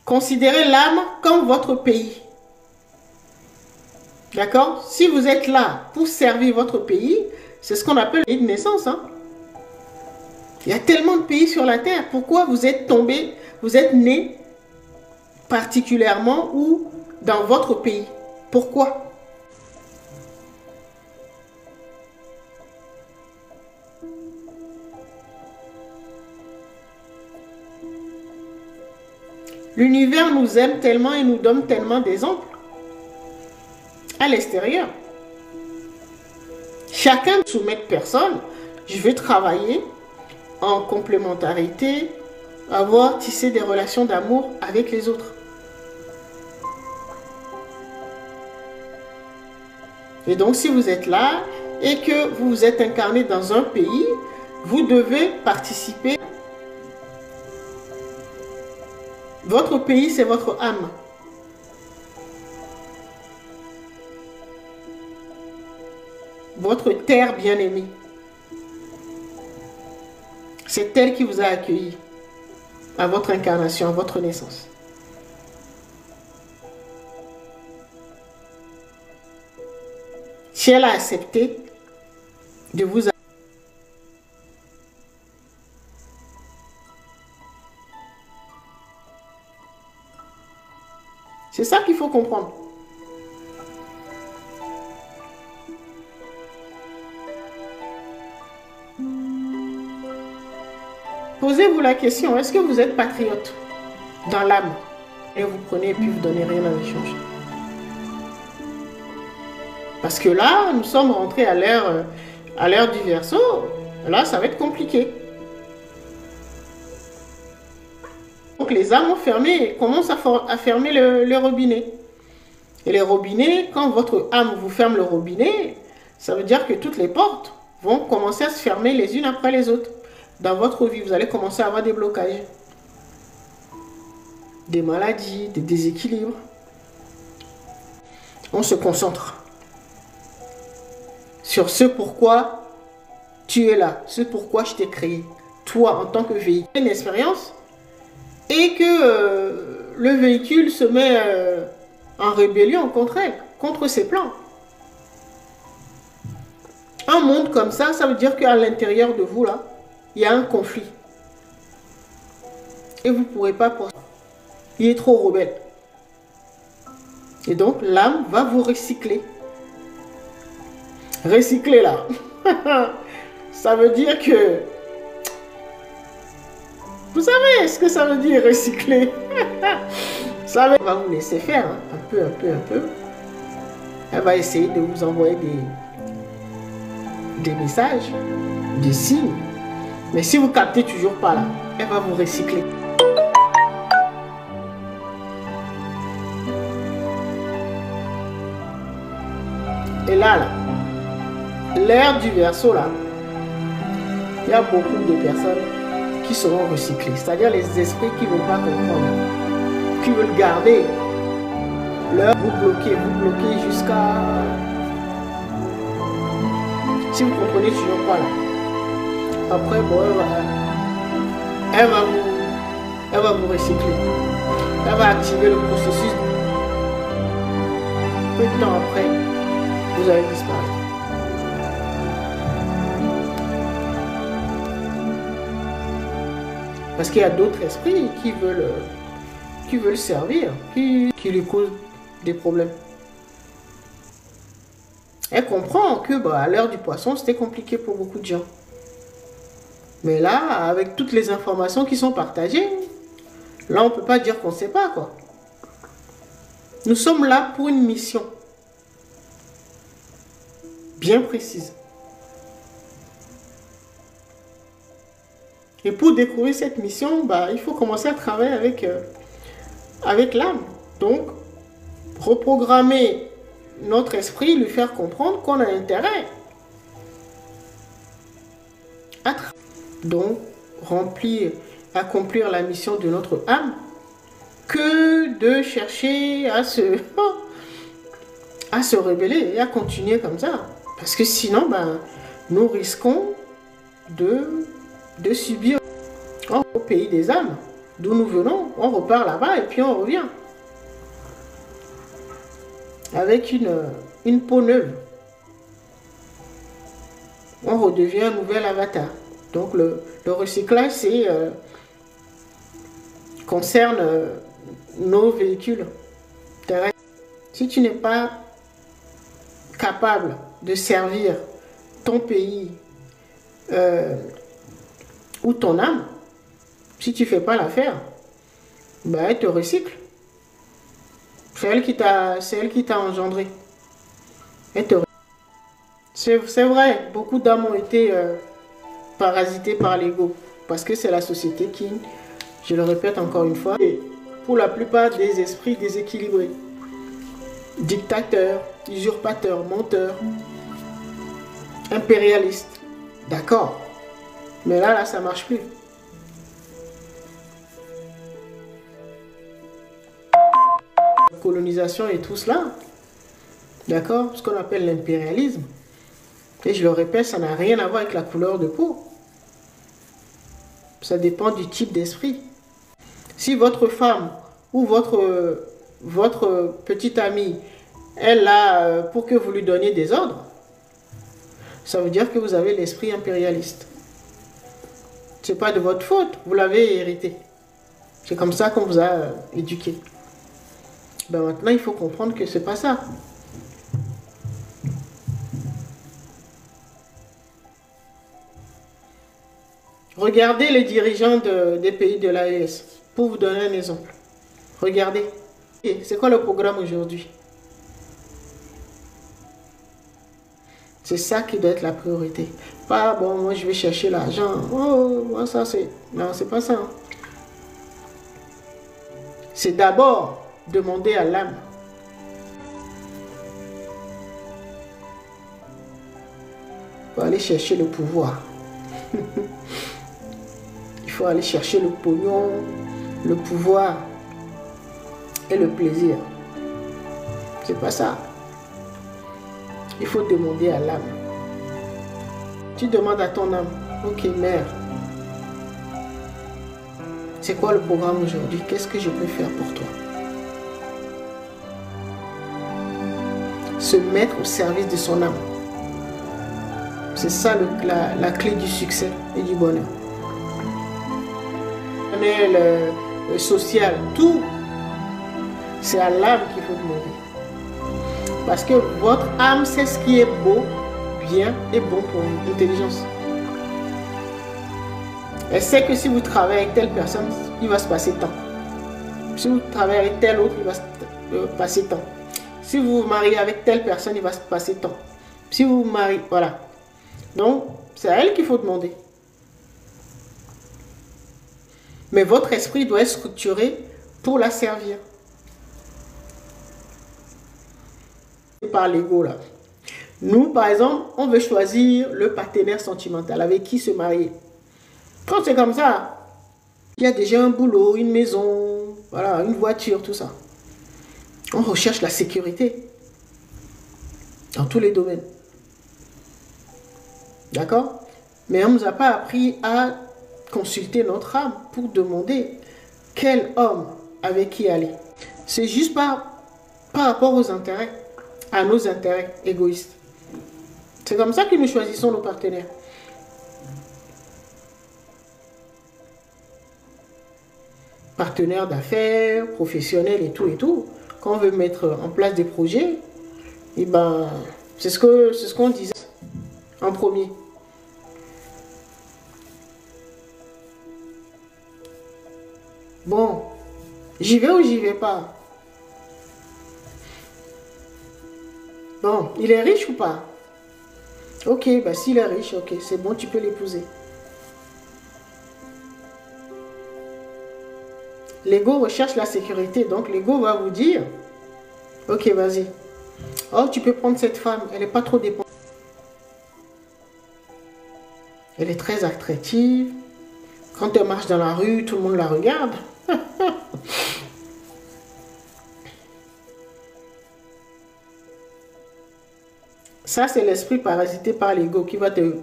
Considérez l'âme comme votre pays. D'accord? Si vous êtes là pour servir votre pays, c'est ce qu'on appelle le pays de naissance. Hein? Il y a tellement de pays sur la terre. Pourquoi vous êtes tombé, vous êtes né particulièrement ou dans votre pays? Pourquoi? L'univers nous aime tellement et nous donne tellement d'exemples à l'extérieur. Chacun ne soumet personne. Je vais travailler en complémentarité, avoir tissé des relations d'amour avec les autres. Et donc, si vous êtes là et que vous vous êtes incarné dans un pays, vous devez participer. Votre pays, c'est votre âme. Votre terre bien-aimée. C'est elle qui vous a accueilli à votre incarnation, à votre naissance. Si elle a accepté de vous accueillir, c'est ça qu'il faut comprendre. Posez-vous la question, est-ce que vous êtes patriote dans l'âme? Et vous prenez et puis vous donnez rien en échange. Parce que là, nous sommes rentrés à l'ère du Verseau. Là, ça va être compliqué. Donc les âmes ont fermé, commencent à fermer le robinet. Et les robinets, quand votre âme vous ferme le robinet, ça veut dire que toutes les portes vont commencer à se fermer les unes après les autres. Dans votre vie, vous allez commencer à avoir des blocages, des maladies, des déséquilibres. On se concentre sur ce pourquoi tu es là, ce pourquoi je t'ai créé, toi en tant que véhicule. Une expérience et que le véhicule se met en rébellion contre ses plans. Un monde comme ça veut dire qu'à l'intérieur de vous, là, il y a un conflit. Et vous ne pourrez pas poursuivre. Il est trop rebelle. Et donc, l'âme va vous recycler. Recycler, là. Ça veut dire que... Vous savez ce que ça veut dire, recycler? Ça va vous laisser faire, hein, un peu. Elle va essayer de vous envoyer des messages, des signes. Mais si vous captez toujours pas là, elle va vous recycler. Et là, l'ère du Verseau, là, il y a beaucoup de personnes qui seront recyclées. C'est-à-dire les esprits qui ne vont pas comprendre, qui veulent garder leur... Vous bloquez jusqu'à... Si vous comprenez toujours pas là. Après, bon, elle va vous recycler. Elle va activer le processus. Peu de temps après, vous allez disparaître. Parce qu'il y a d'autres esprits qui veulent servir, qui lui causent des problèmes. Elle comprend que à l'heure du poisson, c'était compliqué pour beaucoup de gens. Mais là, avec toutes les informations qui sont partagées, là, on ne peut pas dire qu'on ne sait pas, quoi. Nous sommes là pour une mission bien précise. Et pour découvrir cette mission, il faut commencer à travailler avec l'âme. Donc, reprogrammer notre esprit, lui faire comprendre qu'on a intérêt à travailler. Donc, accomplir la mission de notre âme, que de chercher à se rebeller et à continuer comme ça. Parce que sinon, nous risquons de subir au pays des âmes. d'où nous venons, on repart là-bas et puis on revient. Avec une peau neuve. On redevient un nouvel avatar. Donc le recyclage, concerne nos véhicules terrestres. Si tu n'es pas capable de servir ton pays ou ton âme, si tu ne fais pas l'affaire, ben, elle te recycle. C'est elle qui t'a engendré. C'est vrai, beaucoup d'âmes ont été parasitées par l'ego. Parce que c'est la société qui, je le répète encore une fois, et pour la plupart des esprits déséquilibrés. Dictateurs, usurpateurs, menteurs, impérialistes. D'accord. Mais là, ça ne marche plus. Colonisation et tout cela. D'accord. Ce qu'on appelle l'impérialisme. Et je le répète, ça n'a rien à voir avec la couleur de peau. Ça dépend du type d'esprit. Si votre femme ou votre petite amie est là pour que vous lui donniez des ordres, ça veut dire que vous avez l'esprit impérialiste. Ce n'est pas de votre faute, vous l'avez hérité. C'est comme ça qu'on vous a éduqué. Ben maintenant, il faut comprendre que ce n'est pas ça. Regardez les dirigeants des pays de l'AES, pour vous donner un exemple. Regardez. C'est quoi le programme aujourd'hui? C'est ça qui doit être la priorité. Pas, bon, moi je vais chercher l'argent. Oh, moi ça c'est... Non, c'est pas ça. Hein. C'est d'abord demander à l'âme. Pour aller chercher le pouvoir. Il faut aller chercher le pognon, le pouvoir et le plaisir. C'est pas ça. Il faut demander à l'âme. Tu demandes à ton âme, ok mère, c'est quoi le programme aujourd'hui? Qu'est-ce que je peux faire pour toi? Se mettre au service de son âme. C'est ça la clé du succès et du bonheur. Le social, tout, c'est à l'âme qu'il faut demander. Parce que votre âme, c'est ce qui est beau, bien et bon pour l'intelligence. Elle sait que si vous travaillez avec telle personne, il va se passer tant. Si vous travaillez avec tel autre, il va se passer tant. Si vous vous mariez avec telle personne, il va se passer tant. Si vous vous mariez, voilà. Donc, c'est à elle qu'il faut demander. Mais votre esprit doit être structuré pour la servir. Par l'ego là. Nous, par exemple, on veut choisir le partenaire sentimental avec qui se marier. Quand c'est comme ça, il y a déjà un boulot, une maison, voilà, une voiture, tout ça. On recherche la sécurité dans tous les domaines. D'accord? Mais on ne nous a pas appris à consulter notre âme pour demander quel homme avec qui aller. C'est juste par rapport aux intérêts, à nos intérêts égoïstes. C'est comme ça que nous choisissons nos partenaires. Partenaires d'affaires, professionnels et tout. Quand on veut mettre en place des projets, et ben, c'est ce qu'on disait en premier. Bon, j'y vais ou j'y vais pas? Bon, il est riche ou pas? Ok, bah s'il est riche, ok, c'est bon, tu peux l'épouser. L'ego recherche la sécurité, donc l'ego va vous dire, ok, vas-y. Oh, tu peux prendre cette femme, elle n'est pas trop dépendante. Elle est très attractive. Quand elle marche dans la rue, tout le monde la regarde. Ça, c'est l'esprit parasité par l'ego qui va te...